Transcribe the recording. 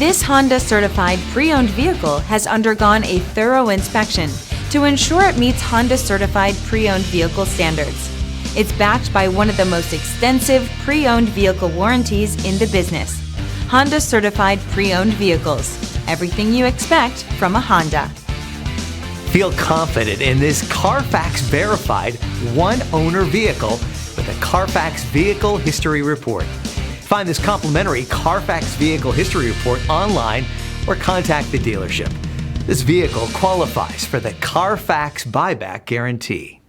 This Honda certified pre-owned vehicle has undergone a thorough inspection to ensure it meets Honda certified pre-owned vehicle standards. It's backed by one of the most extensive pre-owned vehicle warranties in the business. Honda certified pre-owned vehicles. Everything you expect from a Honda. Feel confident in this CARFAX verified one-owner vehicle with a CARFAX Vehicle History Report. Find this complimentary CARFAX Vehicle History Report online or contact the dealership. This vehicle qualifies for the CARFAX buyback guarantee.